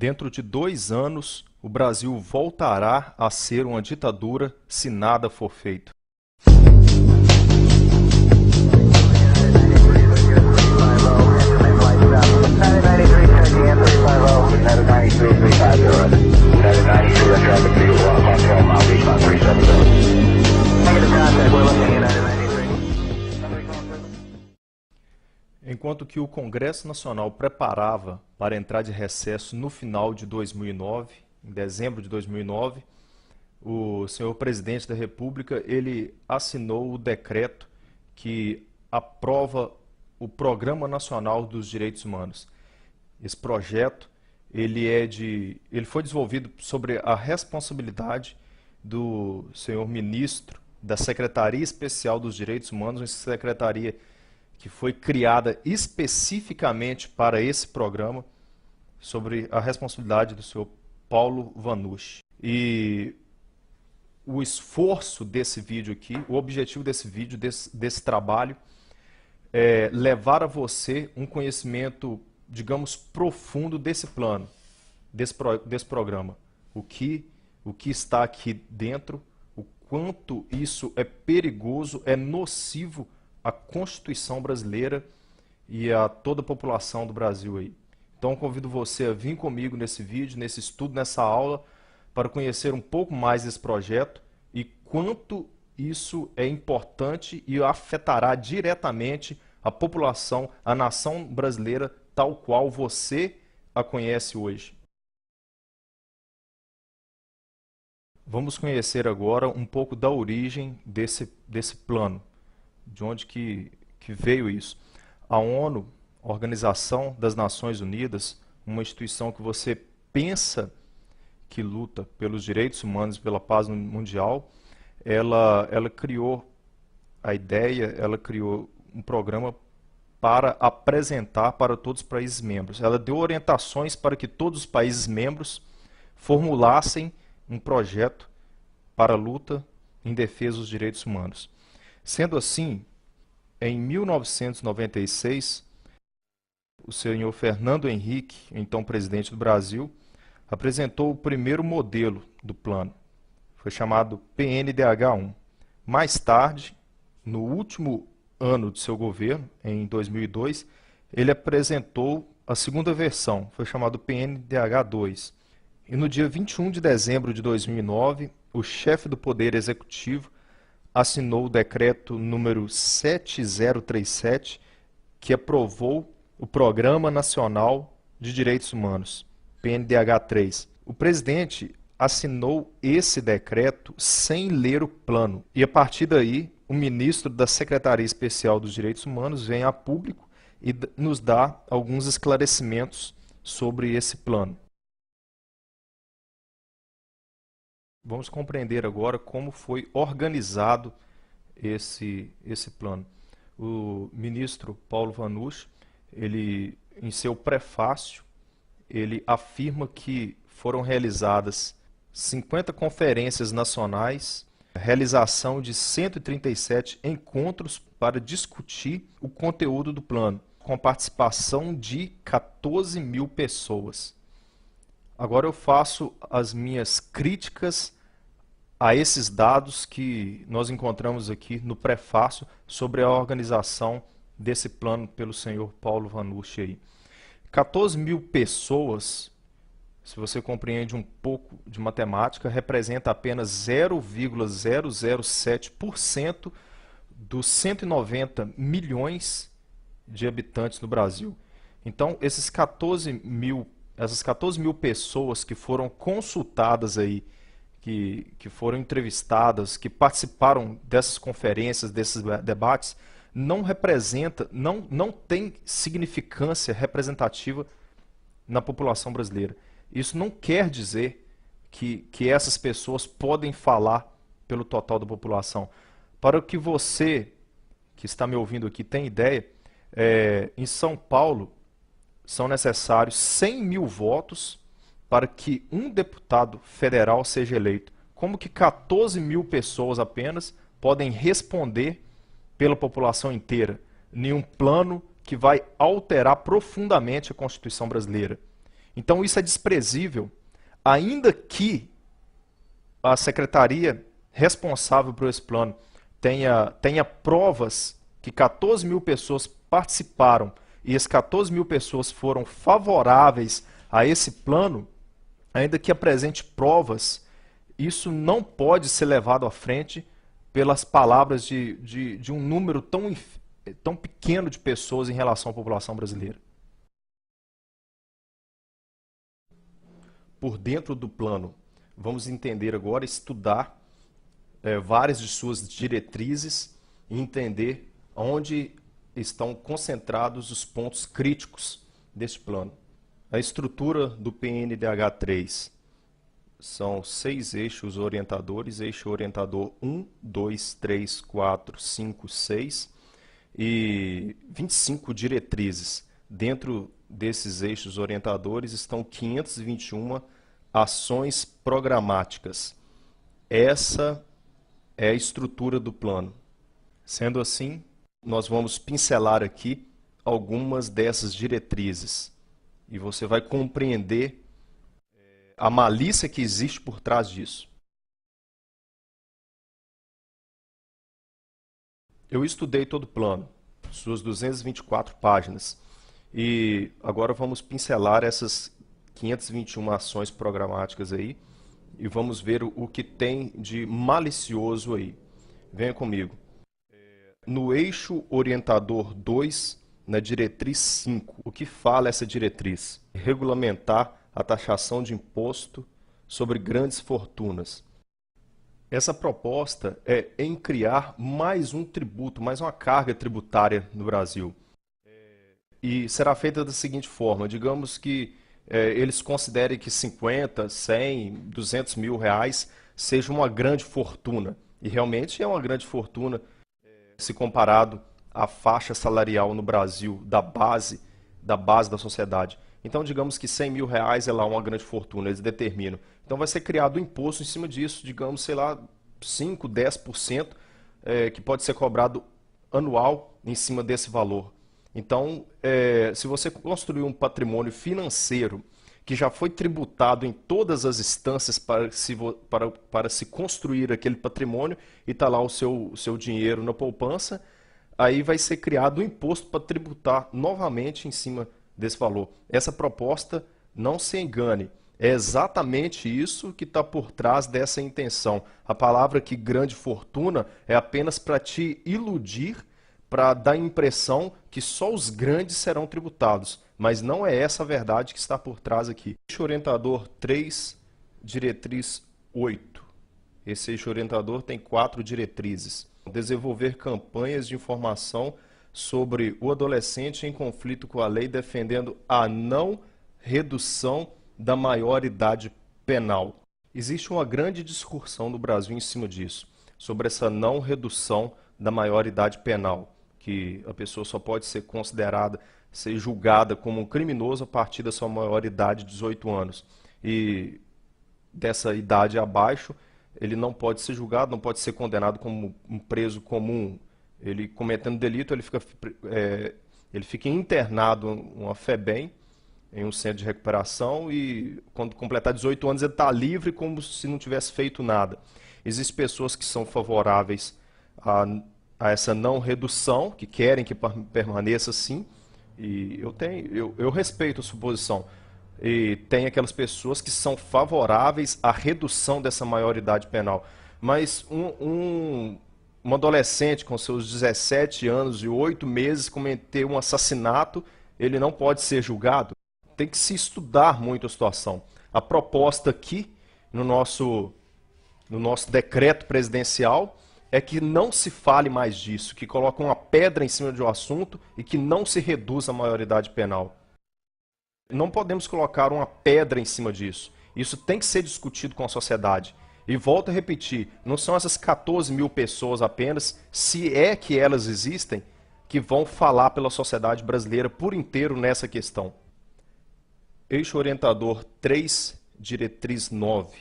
Dentro de 2 anos, o Brasil voltará a ser uma ditadura se nada for feito. Enquanto que o Congresso Nacional preparava para entrar de recesso no final de 2009, em dezembro de 2009, o senhor presidente da República, ele assinou o decreto que aprova o Programa Nacional dos Direitos Humanos. Esse projeto, ele foi desenvolvido sobre a responsabilidade do senhor ministro da Secretaria Especial dos Direitos Humanos, uma secretaria que foi criada especificamente para esse programa, sobre a responsabilidade do senhor Paulo Vanucci. E o esforço desse vídeo aqui, o objetivo desse vídeo, desse trabalho, é levar a você um conhecimento, digamos, profundo desse plano, desse programa. O que está aqui dentro, o quanto isso é perigoso, é nocivo à Constituição brasileira e a toda a população do Brasil aí. Então convido você a vir comigo nesse vídeo, nesse estudo, nessa aula, para conhecer um pouco mais desse projeto e quanto isso é importante e afetará diretamente a população, a nação brasileira, tal qual você a conhece hoje. Vamos conhecer agora um pouco da origem desse plano, de onde que veio isso. A ONU, Organização das Nações Unidas, uma instituição que você pensa que luta pelos direitos humanos, pela paz mundial, ela criou a ideia, ela criou um programa para apresentar para todos os países membros. Ela deu orientações para que todos os países membros formulassem um projeto para a luta em defesa dos direitos humanos. Sendo assim, em 1996, o senhor Fernando Henrique, então presidente do Brasil, apresentou o primeiro modelo do plano. Foi chamado PNDH-1. Mais tarde, no último ano de seu governo, em 2002, ele apresentou a segunda versão, foi chamado PNDH-2. E no dia 21 de dezembro de 2009, o chefe do Poder Executivo assinou o decreto número 7037, que aprovou o Programa Nacional de Direitos Humanos, PNDH-3. O presidente assinou esse decreto sem ler o plano. E a partir daí, o ministro da Secretaria Especial dos Direitos Humanos vem a público e nos dá alguns esclarecimentos sobre esse plano. Vamos compreender agora como foi organizado esse plano. O ministro Paulo Vanucci, ele, em seu prefácio, ele afirma que foram realizadas 50 conferências nacionais, realização de 137 encontros para discutir o conteúdo do plano, com a participação de 14 mil pessoas. Agora eu faço as minhas críticas a esses dados que nós encontramos aqui no prefácio sobre a organização desse plano pelo senhor Paulo Vanucci aí. 14 mil pessoas, se você compreende um pouco de matemática, representa apenas 0,007% dos 190 milhões de habitantes no Brasil. Então, essas 14 mil pessoas que foram consultadas aí, que foram entrevistadas, que participaram dessas conferências, desses debates, não tem significância representativa na população brasileira. Isso não quer dizer que essas pessoas podem falar pelo total da população. Para que você, que está me ouvindo aqui, tenha ideia, em São Paulo são necessários 100 mil votos para que um deputado federal seja eleito. Como que 14 mil pessoas apenas podem responder pela população inteira? Nenhum plano que vai alterar profundamente a Constituição brasileira. Então isso é desprezível, ainda que a secretaria responsável por esse plano tenha provas que 14 mil pessoas participaram e as 14 mil pessoas foram favoráveis a esse plano, ainda que apresente provas, isso não pode ser levado à frente pelas palavras de um número tão pequeno de pessoas em relação à população brasileira. Por dentro do plano, vamos entender agora, estudar várias de suas diretrizes e entender onde estão concentrados os pontos críticos deste plano. A estrutura do PNDH3 são 6 eixos orientadores, eixo orientador 1, 2, 3, 4, 5, 6 e 25 diretrizes. Dentro desses eixos orientadores estão 521 ações programáticas. Essa é a estrutura do plano. Sendo assim, nós vamos pincelar aqui algumas dessas diretrizes e você vai compreender a malícia que existe por trás disso. Eu estudei todo o plano, suas 224 páginas, e agora vamos pincelar essas 521 ações programáticas aí e vamos ver o que tem de malicioso aí. Venha comigo. No eixo orientador 2, na diretriz 5, o que fala essa diretriz? Regulamentar a taxação de imposto sobre grandes fortunas. Essa proposta é em criar mais um tributo, mais uma carga tributária no Brasil. E será feita da seguinte forma, digamos que eles considerem que 50, 100, 200 mil reais seja uma grande fortuna. E realmente é uma grande fortuna se comparado à faixa salarial no Brasil, da base da sociedade. Então, digamos que 100 mil reais é lá uma grande fortuna, eles determinam. Então, vai ser criado um imposto em cima disso, digamos, sei lá, 5, 10%, que pode ser cobrado anual em cima desse valor. Então, se você construir um patrimônio financeiro que já foi tributado em todas as instâncias para se construir aquele patrimônio e está lá o seu dinheiro na poupança, aí vai ser criado um imposto para tributar novamente em cima desse valor. Essa proposta, não se engane, é exatamente isso que está por trás dessa intenção. A palavra aqui, grande fortuna, é apenas para te iludir, para dar a impressão que só os grandes serão tributados. Mas não é essa a verdade que está por trás aqui. Eixo orientador 3, diretriz 8. Esse eixo orientador tem 4 diretrizes. Desenvolver campanhas de informação sobre o adolescente em conflito com a lei, defendendo a não redução da maioridade penal. Existe uma grande discussão no Brasil em cima disso, sobre essa não redução da maioridade penal, que a pessoa só pode ser considerada, ser julgada como um criminoso a partir da sua maioridade de 18 anos. E dessa idade abaixo, ele não pode ser julgado, não pode ser condenado como um preso comum. Ele cometendo delito, ele fica internado uma FEBEM, em um centro de recuperação, e quando completar 18 anos ele está livre como se não tivesse feito nada. Existem pessoas que são favoráveis a essa não redução, que querem que permaneça assim, e eu respeito a sua posição. E tem aquelas pessoas que são favoráveis à redução dessa maioridade penal. Mas um adolescente com seus 17 anos e 8 meses cometer um assassinato, ele não pode ser julgado? Tem que se estudar muito a situação. A proposta aqui, no nosso decreto presidencial, é que não se fale mais disso, que coloque uma pedra em cima de um assunto e que não se reduza a maioridade penal. Não podemos colocar uma pedra em cima disso. Isso tem que ser discutido com a sociedade. E volto a repetir, não são essas 14 mil pessoas apenas, se é que elas existem, que vão falar pela sociedade brasileira por inteiro nessa questão. Eixo orientador 3, diretriz 9.